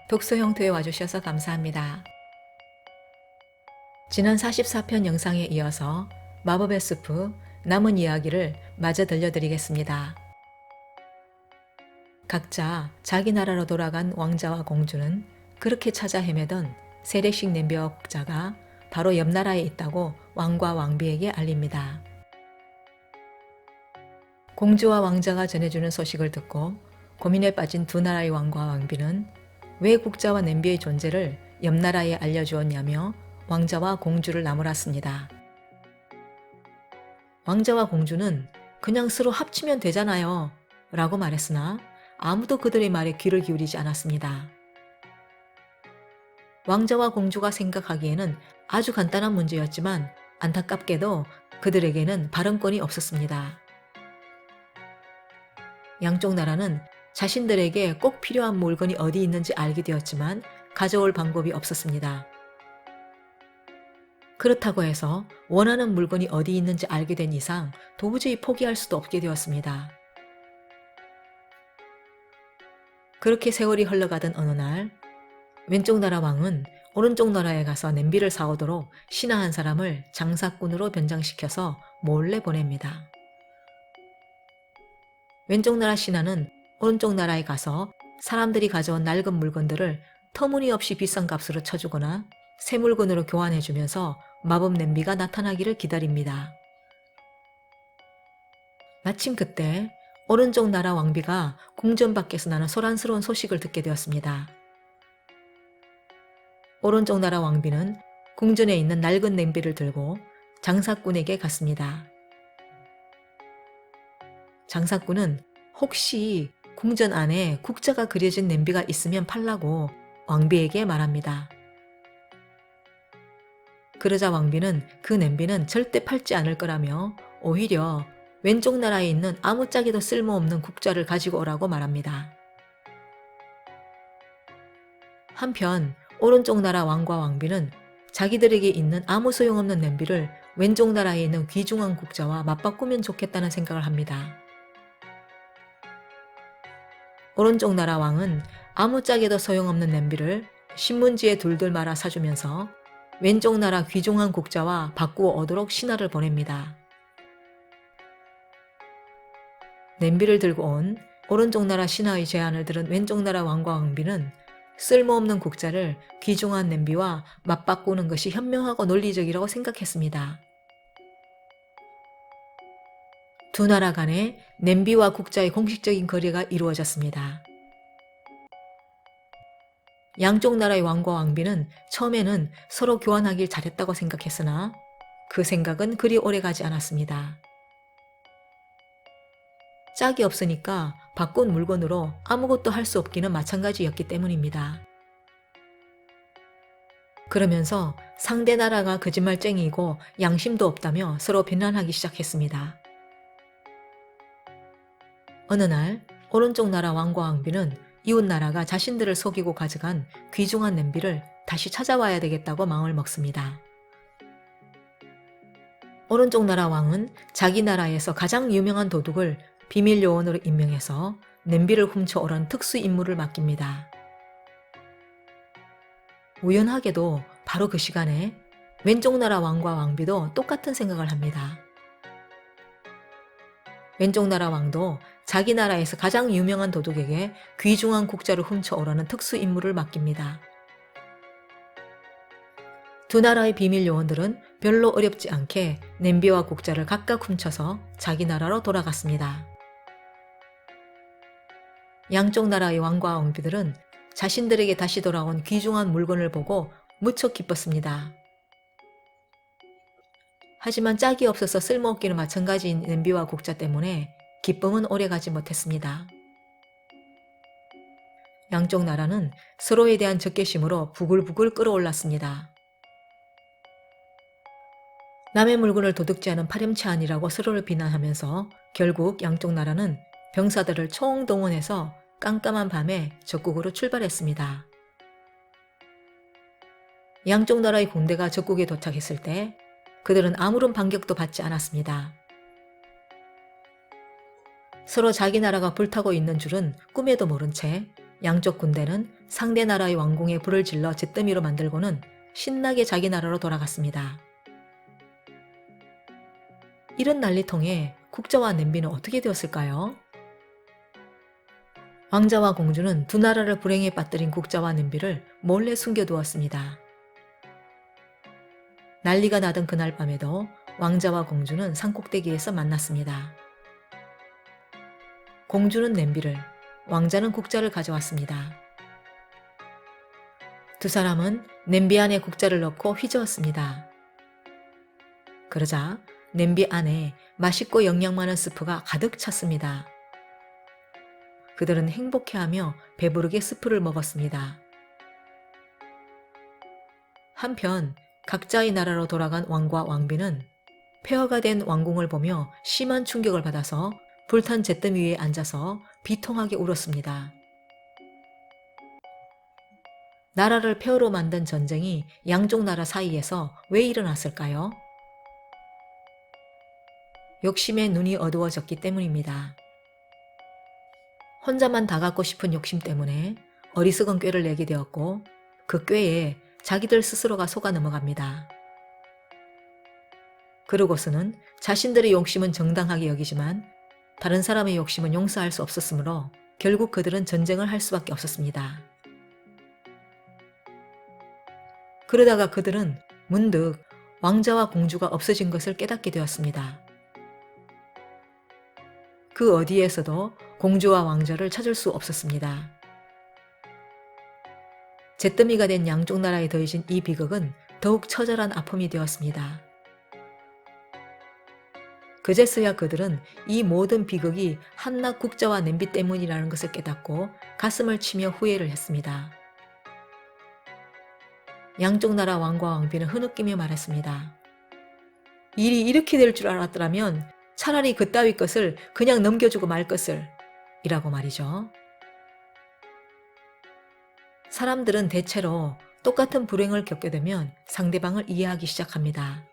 독서 형태에 와주셔서 감사합니다. 지난 44편 영상에 이어서 마법의 숲 남은 이야기를 마저 들려드리겠습니다. 각자 자기 나라로 돌아간 왕자와 공주는 그렇게 찾아 헤매던 세례식 냄비와 국자가 바로 옆 나라에 있다고 왕과 왕비에게 알립니다. 공주와 왕자가 전해주는 소식을 듣고 고민에 빠진 두 나라의 왕과 왕비는 왜 국자와 냄비의 존재를 옆 나라에 알려주었냐며 왕자와 공주를 나무랐습니다. 왕자와 공주는 그냥 서로 합치면 되잖아요 라고 말했으나 아무도 그들의 말에 귀를 기울이지 않았습니다. 왕자와 공주가 생각하기에는 아주 간단한 문제였지만 안타깝게도 그들에게는 발언권이 없었습니다. 양쪽 나라는 자신들에게 꼭 필요한 물건이 어디 있는지 알게 되었지만 가져올 방법이 없었습니다. 그렇다고 해서 원하는 물건이 어디 있는지 알게 된 이상 도저히 포기할 수도 없게 되었습니다. 그렇게 세월이 흘러가던 어느 날 왼쪽 나라 왕은 오른쪽 나라에 가서 냄비를 사오도록 신하 한 사람을 장사꾼으로 변장시켜서 몰래 보냅니다. 왼쪽 나라 신하는 오른쪽 나라에 가서 사람들이 가져온 낡은 물건들을 터무니없이 비싼 값으로 쳐주거나 새 물건으로 교환해주면서 마법 냄비가 나타나기를 기다립니다. 마침 그때 오른쪽 나라 왕비가 궁전 밖에서 나는 소란스러운 소식을 듣게 되었습니다. 오른쪽 나라 왕비는 궁전에 있는 낡은 냄비를 들고 장사꾼에게 갔습니다. 장사꾼은 혹시 궁전 안에 국자가 그려진 냄비가 있으면 팔라고 왕비에게 말합니다. 그러자 왕비는 그 냄비는 절대 팔지 않을 거라며 오히려 왼쪽 나라에 있는 아무짝에도 쓸모없는 국자를 가지고 오라고 말합니다. 한편 오른쪽 나라 왕과 왕비는 자기들에게 있는 아무 소용없는 냄비를 왼쪽 나라에 있는 귀중한 국자와 맞바꾸면 좋겠다는 생각을 합니다. 오른쪽 나라 왕은 아무짝에도 소용없는 냄비를 신문지에 둘둘 말아 사주면서 왼쪽 나라 귀중한 국자와 바꾸어 오도록 신하를 보냅니다. 냄비를 들고 온 오른쪽 나라 신하의 제안을 들은 왼쪽 나라 왕과 왕비는 쓸모없는 국자를 귀중한 냄비와 맞바꾸는 것이 현명하고 논리적이라고 생각했습니다. 두 나라 간에 냄비와 국자의 공식적인 거래가 이루어졌습니다. 양쪽 나라의 왕과 왕비는 처음에는 서로 교환하길 잘했다고 생각했으나 그 생각은 그리 오래가지 않았습니다. 짝이 없으니까 바꾼 물건으로 아무것도 할 수 없기는 마찬가지였기 때문입니다. 그러면서 상대 나라가 거짓말쟁이이고 양심도 없다며 서로 비난하기 시작했습니다. 어느 날 오른쪽 나라 왕과 왕비는 이웃 나라가 자신들을 속이고 가져간 귀중한 냄비를 다시 찾아와야 되겠다고 마음을 먹습니다. 오른쪽 나라 왕은 자기 나라에서 가장 유명한 도둑을 비밀 요원으로 임명해서 냄비를 훔쳐오던 특수 임무를 맡깁니다. 우연하게도 바로 그 시간에 왼쪽 나라 왕과 왕비도 똑같은 생각을 합니다. 왼쪽 나라 왕도 자기 나라에서 가장 유명한 도둑에게 귀중한 국자를 훔쳐오라는 특수 임무를 맡깁니다. 두 나라의 비밀 요원들은 별로 어렵지 않게 냄비와 국자를 각각 훔쳐서 자기 나라로 돌아갔습니다. 양쪽 나라의 왕과 왕비들은 자신들에게 다시 돌아온 귀중한 물건을 보고 무척 기뻤습니다. 하지만 짝이 없어서 쓸모없기는 마찬가지인 냄비와 국자 때문에 기쁨은 오래가지 못했습니다. 양쪽 나라는 서로에 대한 적개심으로 부글부글 끓어올랐습니다. 남의 물건을 도둑질하는 파렴치한이라고 서로를 비난하면서 결국 양쪽 나라는 병사들을 총동원해서 깜깜한 밤에 적국으로 출발했습니다. 양쪽 나라의 군대가 적국에 도착했을 때 그들은 아무런 반격도 받지 않았습니다. 서로 자기 나라가 불타고 있는 줄은 꿈에도 모른 채 양쪽 군대는 상대 나라의 왕궁에 불을 질러 잿더미로 만들고는 신나게 자기 나라로 돌아갔습니다. 이런 난리통에 국자와 냄비는 어떻게 되었을까요? 왕자와 공주는 두 나라를 불행에 빠뜨린 국자와 냄비를 몰래 숨겨두었습니다. 난리가 나던 그날 밤에도 왕자와 공주는 산꼭대기에서 만났습니다. 공주는 냄비를, 왕자는 국자를 가져왔습니다. 두 사람은 냄비 안에 국자를 넣고 휘저었습니다. 그러자 냄비 안에 맛있고 영양 많은 스프가 가득 찼습니다. 그들은 행복해하며 배부르게 스프를 먹었습니다. 한편 각자의 나라로 돌아간 왕과 왕비는 폐허가 된 왕궁을 보며 심한 충격을 받아서 불탄 잿더미 위에 앉아서 비통하게 울었습니다. 나라를 폐허로 만든 전쟁이 양쪽 나라 사이에서 왜 일어났을까요? 욕심에 눈이 어두워졌기 때문입니다. 혼자만 다 갖고 싶은 욕심 때문에 어리석은 꾀를 내게 되었고 그 꾀에 자기들 스스로가 속아 넘어갑니다. 그러고서는 자신들의 욕심은 정당하게 여기지만 다른 사람의 욕심은 용서할 수 없었으므로 결국 그들은 전쟁을 할 수밖에 없었습니다. 그러다가 그들은 문득 왕자와 공주가 없어진 것을 깨닫게 되었습니다. 그 어디에서도 공주와 왕자를 찾을 수 없었습니다. 잿더미가 된 양쪽 나라에 더해진 이 비극은 더욱 처절한 아픔이 되었습니다. 그제서야 그들은 이 모든 비극이 한낱 국자와 냄비 때문이라는 것을 깨닫고 가슴을 치며 후회를 했습니다. 양쪽 나라 왕과 왕비는 흐느끼며 말했습니다. 일이 이렇게 될 줄 알았더라면 차라리 그따위 것을 그냥 넘겨주고 말 것을 이라고 말이죠. 사람들은 대체로 똑같은 불행을 겪게 되면 상대방을 이해하기 시작합니다.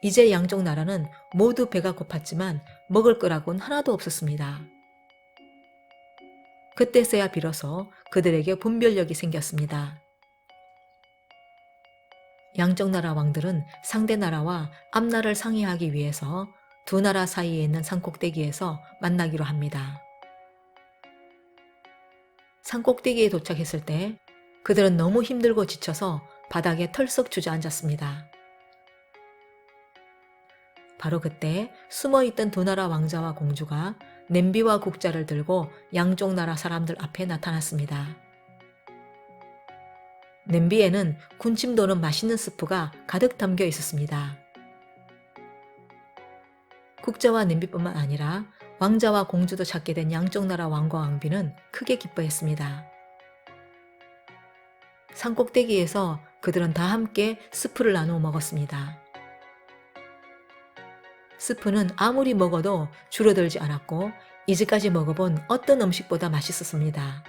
이제 양쪽 나라는 모두 배가 고팠지만 먹을 거라곤 하나도 없었습니다. 그때서야 비로소 그들에게 분별력이 생겼습니다. 양쪽 나라 왕들은 상대 나라와 앞날을 상의하기 위해서 두 나라 사이에 있는 산꼭대기에서 만나기로 합니다. 산꼭대기에 도착했을 때 그들은 너무 힘들고 지쳐서 바닥에 털썩 주저앉았습니다. 바로 그때 숨어있던 두 나라 왕자와 공주가 냄비와 국자를 들고 양쪽 나라 사람들 앞에 나타났습니다. 냄비에는 군침 도는 맛있는 스프가 가득 담겨 있었습니다. 국자와 냄비뿐만 아니라 왕자와 공주도 찾게 된 양쪽 나라 왕과 왕비는 크게 기뻐했습니다. 산꼭대기에서 그들은 다 함께 스프를 나누어 먹었습니다. 스프는 아무리 먹어도 줄어들지 않았고 이제까지 먹어본 어떤 음식보다 맛있었습니다.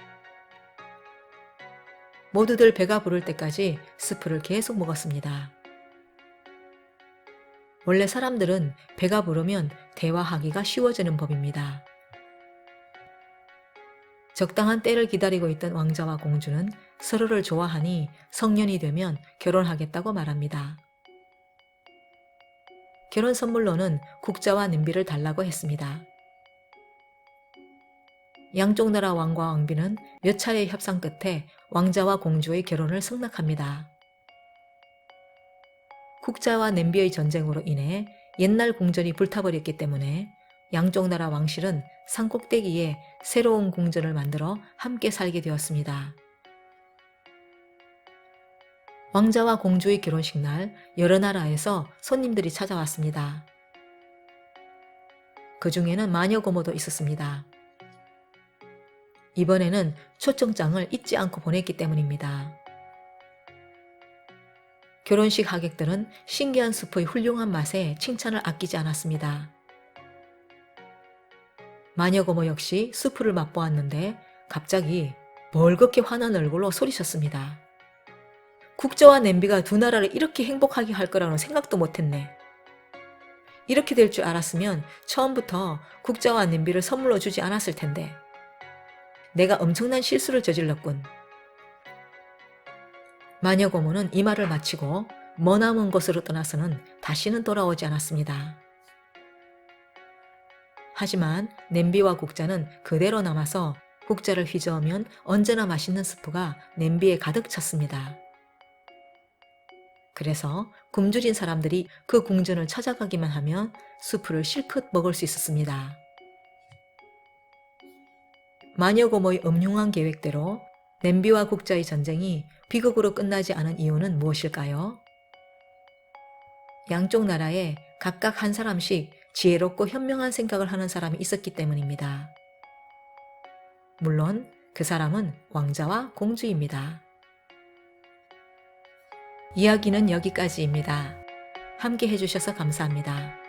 모두들 배가 부를 때까지 스프를 계속 먹었습니다. 원래 사람들은 배가 부르면 대화하기가 쉬워지는 법입니다. 적당한 때를 기다리고 있던 왕자와 공주는 서로를 좋아하니 성년이 되면 결혼하겠다고 말합니다. 결혼 선물로는 국자와 냄비를 달라고 했습니다. 양쪽 나라 왕과 왕비는 몇 차례의 협상 끝에 왕자와 공주의 결혼을 승낙합니다. 국자와 냄비의 전쟁으로 인해 옛날 궁전이 불타버렸기 때문에 양쪽 나라 왕실은 산꼭대기에 새로운 궁전을 만들어 함께 살게 되었습니다. 왕자와 공주의 결혼식 날 여러 나라에서 손님들이 찾아왔습니다. 그 중에는 마녀 고모도 있었습니다. 이번에는 초청장을 잊지 않고 보냈기 때문입니다. 결혼식 하객들은 신기한 스프의 훌륭한 맛에 칭찬을 아끼지 않았습니다. 마녀 고모 역시 스프를 맛보았는데 갑자기 벌겋게 환한 얼굴로 소리쳤습니다. 국자와 냄비가 두 나라를 이렇게 행복하게 할 거라고는 생각도 못했네. 이렇게 될 줄 알았으면 처음부터 국자와 냄비를 선물로 주지 않았을 텐데. 내가 엄청난 실수를 저질렀군. 마녀 고모는 이 말을 마치고 머나먼 곳으로 떠나서는 다시는 돌아오지 않았습니다. 하지만 냄비와 국자는 그대로 남아서 국자를 휘저으면 언제나 맛있는 스프가 냄비에 가득 찼습니다. 그래서 굶주린 사람들이 그 궁전을 찾아가기만 하면 수프를 실컷 먹을 수 있었습니다. 마녀 고모의 음흉한 계획대로 냄비와 국자의 전쟁이 비극으로 끝나지 않은 이유는 무엇일까요? 양쪽 나라에 각각 한 사람씩 지혜롭고 현명한 생각을 하는 사람이 있었기 때문입니다. 물론 그 사람은 왕자와 공주입니다. 이야기는 여기까지입니다. 함께 해주셔서 감사합니다.